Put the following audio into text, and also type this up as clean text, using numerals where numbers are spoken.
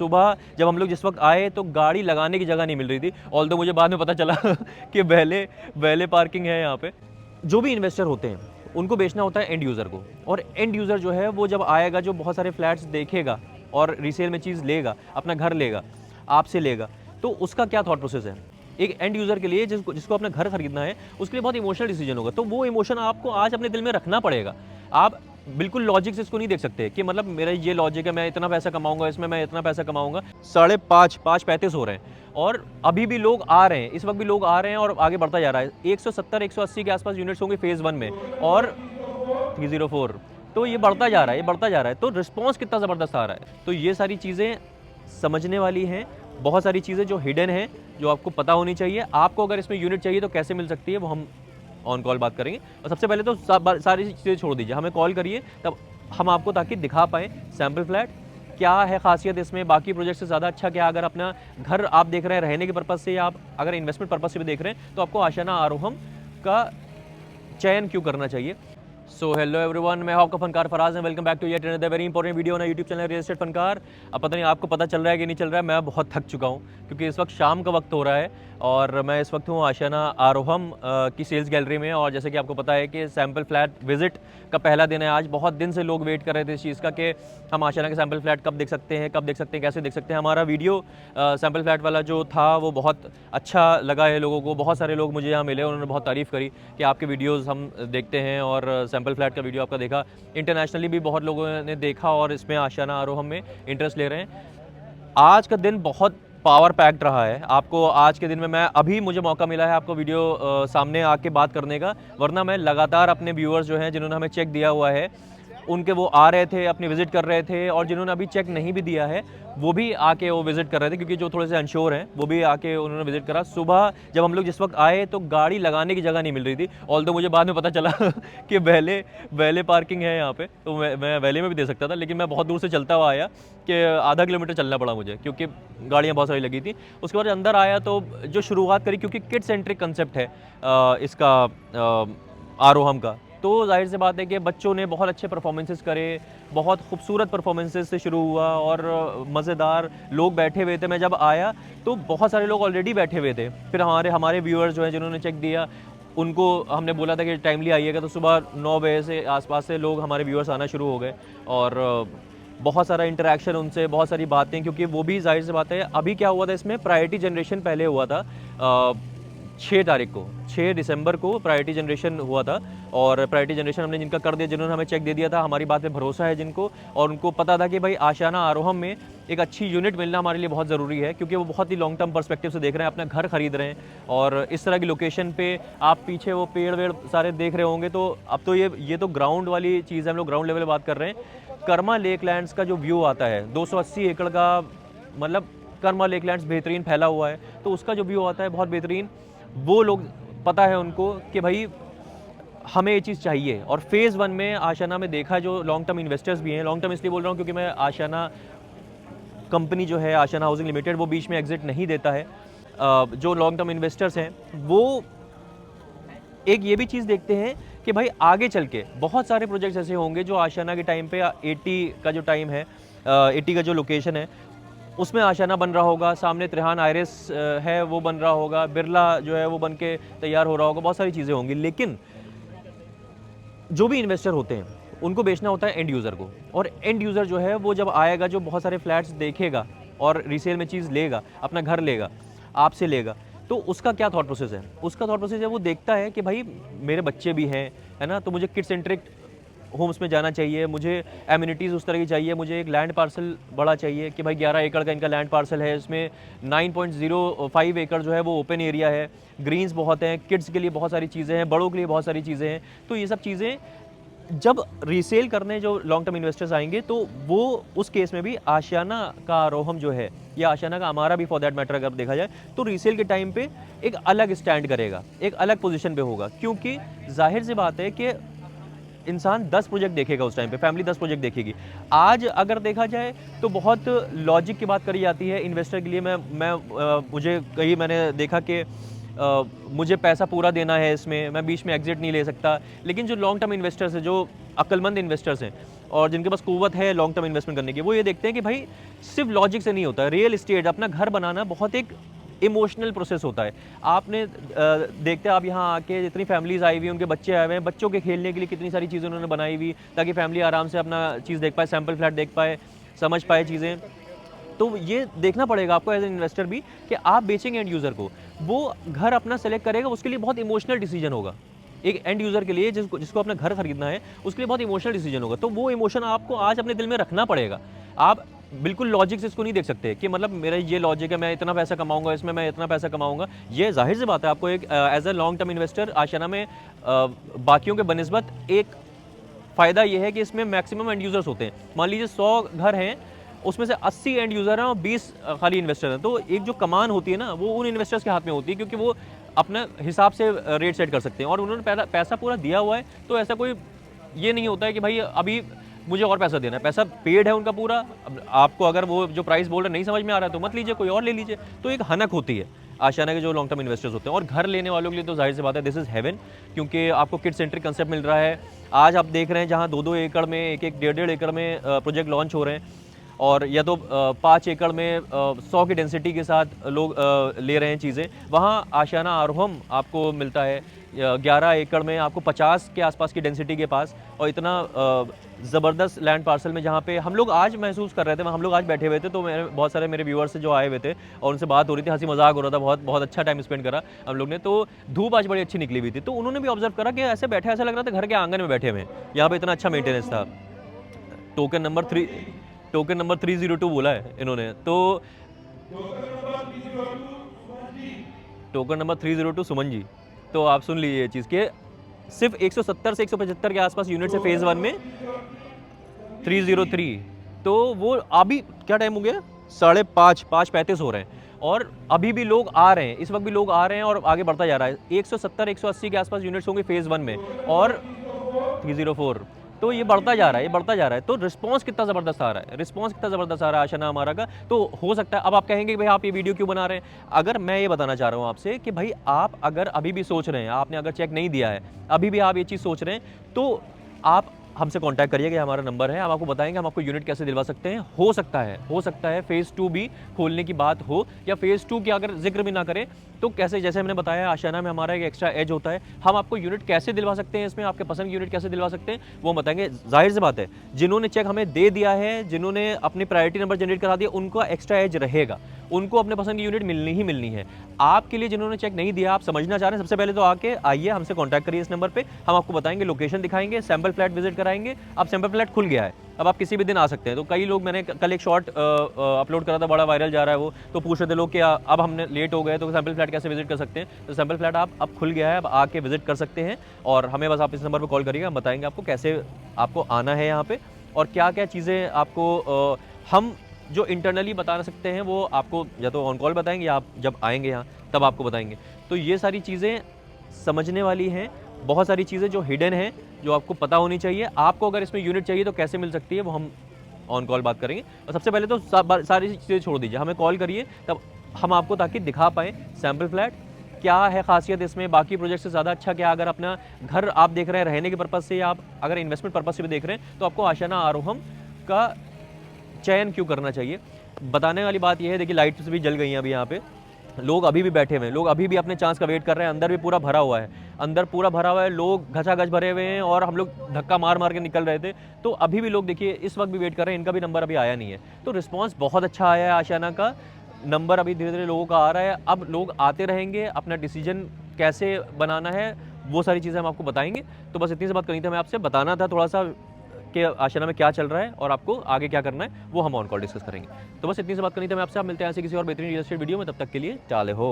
सुबह जब हम लोग जिस वक्त आए तो गाड़ी लगाने की जगह नहीं मिल रही थी। ऑल्दो मुझे बाद में पता चला कि वैले पार्किंग है यहाँ पे। जो भी इन्वेस्टर होते हैं उनको बेचना होता है एंड यूज़र को, और एंड यूज़र जो है वो जब आएगा, जो बहुत सारे फ्लैट्स देखेगा और रीसेल में चीज़ लेगा, अपना घर लेगा, आपसे लेगा, तो उसका क्या थॉट प्रोसेस है। एक एंड यूज़र के लिए जिसको अपना घर खरीदना है, उसके लिए बहुत इमोशनल डिसीजन होगा, तो वो इमोशन आपको आज अपने दिल में रखना पड़ेगा। आप बिल्कुल लॉजिक से इसको नहीं देख सकते कि मतलब मेरा ये लॉजिक है, मैं इतना पैसा कमाऊंगा, इसमें मैं इतना पैसा कमाऊंगा। 5:35 हो रहे हैं और अभी भी लोग आ रहे हैं, इस वक्त भी लोग आ रहे हैं और आगे बढ़ता जा रहा है। 170-180 के आसपास यूनिट्स होंगे फेज़ 1 में और 304, तो ये बढ़ता जा रहा है, ये बढ़ता जा रहा है। तो रिस्पॉन्स कितना ज़बरदस्त आ रहा है। तो ये सारी चीज़ें समझने वाली हैं, बहुत सारी चीज़ें जो हिडन हैं, जो आपको पता होनी चाहिए। आपको अगर इसमें यूनिट चाहिए तो कैसे मिल सकती है, वो हम ऑन कॉल बात करेंगे। और सबसे पहले तो सारी चीज़ें छोड़ दीजिए, हमें कॉल करिए, तब हम आपको ताकि दिखा पाएँ सैम्पल फ्लैट क्या है, खासियत इसमें बाकी प्रोजेक्ट से ज़्यादा अच्छा क्या। अगर अपना घर आप देख रहे हैं रहने के पर्पज़ से, या आप अगर इन्वेस्टमेंट पर्पज़ से भी देख रहे हैं, तो आपको आशियाना आरोहम का चयन क्यों करना चाहिए। सो हेलो एवरीवन, मैं आपका फनकार फराज है। Welcome back to yet another very important video on YouTube channel real estate Funkar. अब पता नहीं आपको पता चल रहा है कि नहीं चल रहा है, मैं बहुत थक चुका हूँ क्योंकि इस वक्त शाम का वक्त हो रहा है और मैं इस वक्त हूँ आशियाना आरोहम की सेल्स गैलरी में। और जैसे कि आपको पता है कि सैम्पल फ्लैट विजिट का पहला दिन है आज। बहुत दिन से लोग वेट कर रहे थे इस चीज़ का कि हम आशियाना के सैम्पल फ्लैट कब देख सकते हैं, कैसे देख सकते हैं। हमारा वीडियो सैम्पल फ्लैट वाला जो था वो बहुत अच्छा लगा है लोगों को। बहुत सारे लोग मुझे यहाँ मिले, उन्होंने बहुत तारीफ़ करी कि आपके वीडियोज़ हम देखते हैं और सैम्पल फ्लैट का वीडियो आपका देखा। इंटरनेशनली भी बहुत लोगों ने देखा और इसमें आशियाना आरोहम में इंटरेस्ट ले रहे हैं। आज का दिन बहुत पावर पैक्ड रहा है। आपको आज के दिन में अभी मुझे मौका मिला है आपको वीडियो सामने आके बात करने का, वरना मैं लगातार अपने व्यूअर्स जो हैं जिन्होंने हमें चेक दिया हुआ है उनके, वो आ रहे थे, अपनी विजिट कर रहे थे, और जिन्होंने अभी चेक नहीं भी दिया है वो भी आके वो विजिट कर रहे थे, क्योंकि जो थोड़े से अनश्योर हैं वो भी आके उन्होंने विजिट करा। सुबह जब हम लोग जिस वक्त आए तो गाड़ी लगाने की जगह नहीं मिल रही थी। ऑल्दो मुझे बाद में पता चला कि वैले पार्किंग है यहाँ पे, तो मैं वैले में भी दे सकता था, लेकिन मैं बहुत दूर से चलता हुआ आया कि आधा किलोमीटर चलना पड़ा मुझे क्योंकि गाड़ियाँ बहुत सारी लगी थी। उसके बाद अंदर आया तो जो शुरुआत करी, क्योंकि किड सेंट्रिक कंसेप्ट है इसका आरोहम का, तो जाहिर सी बात है कि बच्चों ने बहुत अच्छे परफॉर्मेंसेस करे, बहुत खूबसूरत परफॉर्मेंसेस से शुरू हुआ और मज़ेदार लोग बैठे हुए थे। मैं जब आया तो बहुत सारे लोग ऑलरेडी बैठे हुए थे। फिर हमारे व्यूअर्स जो हैं जिन्होंने चेक दिया, उनको हमने बोला था कि टाइमली आइएगा, तो सुबह 9 बजे से आसपास से लोग हमारे व्यूअर्स आना शुरू हो गए और बहुत सारा इंटरेक्शन उनसे, बहुत सारी बातें, क्योंकि वो भी जाहिर सी बात है। अभी क्या हुआ था इसमें, प्रायोरिटी जनरेशन पहले हुआ था 6 तारीख को, 6 दिसंबर को प्रायोरिटी जनरेशन हुआ था। और प्रायोरिटी जनरेशन हमने जिनका कर दिया, जिन्होंने हमें चेक दे दिया था, हमारी बात पे भरोसा है जिनको, और उनको पता था कि भाई आशियाना आरोहम में एक अच्छी यूनिट मिलना हमारे लिए बहुत ज़रूरी है, क्योंकि वो बहुत ही लॉन्ग टर्म पर्सपेक्टिव से देख रहे हैं, अपना घर खरीद रहे हैं। और इस तरह की लोकेशन पे आप पीछे वो पेड़ वेड़ सारे देख रहे होंगे, तो अब तो ये तो ग्राउंड वाली चीज़ है, हम लोग ग्राउंड लेवल बात कर रहे हैं। कर्मा लेक लैंड्स का जो व्यू आता है 280 एकड़ का, मतलब कर्मा लेक लैंड्स बेहतरीन फैला हुआ है, तो उसका जो व्यू आता है बहुत बेहतरीन। वो लोग पता है उनको कि भाई हमें ये चीज़ चाहिए। और फेज़ 1 में आशियाना में देखा, जो लॉन्ग टर्म इन्वेस्टर्स भी हैं, लॉन्ग टर्म इसलिए बोल रहा हूँ क्योंकि मैं आशियाना कंपनी जो है आशियाना हाउसिंग लिमिटेड, वो बीच में एग्जिट नहीं देता है। जो लॉन्ग टर्म इन्वेस्टर्स हैं वो एक ये भी चीज़ देखते हैं कि भाई आगे चल के बहुत सारे प्रोजेक्ट्स ऐसे होंगे जो आशियाना के टाइम पे 80 का जो टाइम है, 80 का जो लोकेशन है उसमें आशियाना बन रहा होगा, सामने त्रिहान आइरिस है वो बन रहा होगा, बिरला जो है वो बन के तैयार हो रहा होगा, बहुत सारी चीज़ें होंगी। लेकिन जो भी इन्वेस्टर होते हैं उनको बेचना होता है एंड यूज़र को, और एंड यूज़र जो है वो जब आएगा, जो बहुत सारे फ्लैट्स देखेगा और रीसेल में चीज़ लेगा, अपना घर लेगा, आपसे लेगा, तो उसका क्या थॉट प्रोसेस है। उसका थॉट प्रोसेस है, वो देखता है कि भाई मेरे बच्चे भी हैं, है ना, तो मुझे किड सेंट्रिक होम्स में जाना चाहिए, मुझे एमिनिटीज़ उस तरह की चाहिए, मुझे एक लैंड पार्सल बड़ा चाहिए कि भाई 11 एकड़ का इनका लैंड पार्सल है, इसमें 9.05 एकड़ जो है वो ओपन एरिया है, ग्रीन्स बहुत हैं, किड्स के लिए बहुत सारी चीज़ें हैं, बड़ों के लिए बहुत सारी चीज़ें हैं। तो ये सब चीज़ें जब रीसेल करने जो लॉन्ग टर्म इन्वेस्टर्स आएंगे, तो वो उस केस में भी आशियाना का आरोहम जो है, या आशियाना का हमारा भी फॉर दैट मैटर अगर देखा जाए, तो रीसेल के टाइम पे एक अलग स्टैंड करेगा, एक अलग पोजीशन पे होगा। क्योंकि जाहिर सी बात है कि इंसान 10 प्रोजेक्ट देखेगा उस टाइम पे, फैमिली 10 प्रोजेक्ट देखेगी। आज अगर देखा जाए तो बहुत लॉजिक की बात करी जाती है इन्वेस्टर के लिए। मुझे कहीं मैंने देखा कि मुझे पैसा पूरा देना है इसमें, मैं बीच में एग्जिट नहीं ले सकता। लेकिन जो लॉन्ग टर्म इन्वेस्टर्स हैं, जो अक्लमंद इन्वेस्टर्स हैं, और जिनके पास कुव्वत है लॉन्ग टर्म इन्वेस्टमेंट करने की, वो ये देखते हैं कि भाई सिर्फ लॉजिक से नहीं होता है। रियल एस्टेट, अपना घर बनाना बहुत एक इमोशनल प्रोसेस होता है। आपने देखते हैं आप यहाँ आके जितनी फैमिलीज आई हुई हैं, उनके बच्चे आए हुए हैं, बच्चों के खेलने के लिए कितनी सारी चीज़ें उन्होंने बनाई हुई ताकि फैमिली आराम से अपना चीज़ देख पाए, सैम्पल फ्लैट देख पाए, समझ पाए चीज़ें। तो ये देखना पड़ेगा आपको एज एन इन्वेस्टर भी कि आप बेचेंगे एंड यूज़र को, वो घर अपना सेलेक्ट करेगा, उसके लिए बहुत इमोशनल डिसीजन होगा। एक एंड यूज़र के लिए जिसको अपना घर खरीदना है, उसके लिए बहुत इमोशनल डिसीजन होगा। तो वो इमोशन आपको आज अपने दिल में रखना पड़ेगा। आप बिल्कुल लॉजिक से इसको नहीं देख सकते कि मतलब मेरा ये लॉजिक है, मैं इतना पैसा कमाऊंगा, इसमें मैं इतना पैसा कमाऊंगा। ये जाहिर सी बात है, आपको एक as a long term investor Ashiana में बाकियों के बनिस्बत एक फ़ायदा ये है कि इसमें मैक्सिमम एंड यूज़र्स होते हैं। मान लीजिए 100 घर हैं, उसमें से 80 एंड यूज़र हैं और 20 खाली इन्वेस्टर हैं। तो एक जो कमान होती है ना, वो उन इन्वेस्टर्स के हाथ में होती है, क्योंकि वो अपना हिसाब से रेट सेट कर सकते हैं और उन्होंने पैसा पूरा दिया हुआ है। तो ऐसा कोई ये नहीं होता है कि भाई अभी मुझे और पैसा देना है, पैसा पेड है उनका पूरा। अब आपको अगर वो जो प्राइस बोल रहे हैं नहीं समझ में आ रहा है तो मत लीजिए, कोई और ले लीजिए। तो एक हनक होती है आशियाना के जो लॉन्ग टर्म इन्वेस्टर्स होते हैं। और घर लेने वालों के लिए तो जाहिर सी बात है, दिस इज़ हेवन, क्योंकि आपको किड सेंट्रिक कंसेप्ट मिल रहा है। आज आप देख रहे हैं जहाँ 2-2 एकड़ में, 1-1, 1.5 एकड़ में प्रोजेक्ट लॉन्च हो रहे हैं, और या तो 5 एकड़ में 100 की डेंसिटी के साथ लोग ले रहे हैं चीज़ें। वहाँ आशियाना आरोहम आपको मिलता है 11 एकड़ में, आपको 50 के आसपास की डेंसिटी के पास, और इतना ज़बरदस्त लैंड पार्सल में, जहाँ पे हम लोग आज महसूस कर रहे थे। हम लोग आज बैठे हुए थे, तो बहुत सारे मेरे व्यूअर्स जो आए हुए थे और उनसे बात हो रही थी, हंसी मजाक हो रहा था, बहुत बहुत अच्छा टाइम स्पेंड करा हम लोग ने। तो धूप आज बड़ी अच्छी निकली हुई थी, तो उन्होंने भी ऑब्जर्व करा कि ऐसे बैठे, ऐसा लग रहा था घर के आंगन में बैठे हुए। यहाँ पे इतना अच्छा मेंटेनेंस था। टोकन नंबर 302 बोला है इन्होंने। तो टोकन नंबर 302 सुमन जी, तो आप सुन लीजिए ये चीज़ कि सिर्फ 170 से 175 के आसपास यूनिट है फेज़ 1 में 303। तो वो अभी क्या टाइम हो गया, 5:35 हो रहे हैं, और अभी भी लोग आ रहे हैं, इस वक्त भी लोग आ रहे हैं और आगे बढ़ता जा रहा है। 170-180 के आसपास यूनिट्स होंगे फेज़ 1 में, और 304। तो ये बढ़ता जा रहा है, ये बढ़ता जा रहा है। तो रिस्पांस कितना ज़बरदस्त आ रहा है, रिस्पांस कितना ज़बरदस्त आ रहा है आशियाना हमारा का। तो हो सकता है अब आप कहेंगे कि भाई आप ये वीडियो क्यों बना रहे हैं। अगर मैं ये बताना चाह रहा हूँ आपसे कि भाई आप अगर अभी भी सोच रहे हैं, आपने अगर चेक नहीं दिया है, अभी भी आप ये चीज़ सोच रहे हैं, तो आप हमसे कांटेक्ट करिएगा, हमारा नंबर है, हम आपको बताएंगे हम आपको यूनिट कैसे दिलवा सकते हैं। हो सकता है फेज़ 2 भी खोलने की बात हो, या फेज़ 2 की अगर जिक्र भी ना करें तो कैसे, जैसे हमने बताया आशियाना में हमारा एक एक्स्ट्रा एज होता है, हम आपको यूनिट कैसे दिलवा सकते हैं, इसमें आपके पसंद की यूनिट कैसे दिलवा सकते हैं वो बताएंगे। जाहिर सी बात है, जिन्होंने चेक हमें दे दिया है, जिन्होंने अपनी प्रायोरिटी नंबर जनरेट करा दिया, उनका एक्स्ट्रा एज रहेगा, उनको अपने पसंद की यूनिट मिलनी ही मिलनी है। आपके लिए जिन्होंने चेक नहीं दिया, आप समझना चाह रहे हैं, सबसे पहले तो आइए हमसे कांटेक्ट करिए इस नंबर पे, हम आपको बताएंगे, लोकेशन दिखाएंगे, सैंपल फ्लैट विजिट कराएंगे। अब सैंपल फ्लैट खुल गया है, अब आप किसी भी दिन आ सकते हैं। तो कई लोग, मैंने कल एक शॉर्ट अपलोड करा था, बड़ा वायरल जा रहा है वो, तो पूछ रहे थे लोग कि अब हमने लेट हो गए तो सैंपल फ्लैट कैसे विजिट कर सकते हैं। तो सैंपल फ्लैट आप अब खुल गया है, अब आके विजिट कर सकते हैं, और हमें बस आप इस नंबर पर कॉल करिएगा, हम बताएंगे आपको कैसे आपको आना है यहाँ पे, और क्या क्या चीज़ें आपको हम जो इंटरनली बता सकते हैं वो आपको या तो ऑन कॉल बताएंगे, या आप जब आएंगे यहाँ तब आपको बताएंगे। तो ये सारी चीज़ें समझने वाली हैं, बहुत सारी चीज़ें जो हिडन हैं, जो आपको पता होनी चाहिए। आपको अगर इसमें यूनिट चाहिए तो कैसे मिल सकती है वो हम ऑन कॉल बात करेंगे। और सबसे पहले तो सारी चीज़ें छोड़ दीजिए, हमें कॉल करिए, तब हम आपको ताकि दिखा पाएँ सैम्पल फ्लैट क्या है, खासियत इसमें बाकी प्रोजेक्ट से ज़्यादा अच्छा क्या। अगर अपना घर आप देख रहे हैं रहने के पर्पज़ से, या आप अगर इन्वेस्टमेंट पर्पज़ से भी देख रहे हैं, तो आपको आशियाना आरोहम का चयन क्यों करना चाहिए। बताने वाली बात यह है, देखिए लाइट्स भी जल गई हैं अभी यहाँ पे, लोग अभी भी बैठे हुए हैं, लोग अभी भी अपने चांस का वेट कर रहे हैं। अंदर भी पूरा भरा हुआ है, अंदर पूरा भरा हुआ है, लोग घचाघच भरे हुए हैं, और हम लोग धक्का मार मार के निकल रहे थे। तो अभी भी लोग देखिए इस वक्त भी वेट कर रहे हैं, इनका भी नंबर अभी आया नहीं है। तो रिस्पॉन्स बहुत अच्छा आया है, आशियाना का नंबर अभी धीरे धीरे लोगों का आ रहा है। अब लोग आते रहेंगे, अपना डिसीजन कैसे बनाना है वो सारी चीज़ें हम आपको बताएंगे। तो बस इतनी सी बात करनी थी, हमें आपसे बताना था थोड़ा सा कि आशियाना में क्या चल रहा है और आपको आगे क्या करना है, वो हम ऑन कॉल डिस्कस करेंगे। तो बस इतनी सी बात करनी थी हमें आपसे। आप मिलते हैं ऐसे किसी और बेहतरीन रियल एस्टेट वीडियो में, तब तक के लिए टाले हो।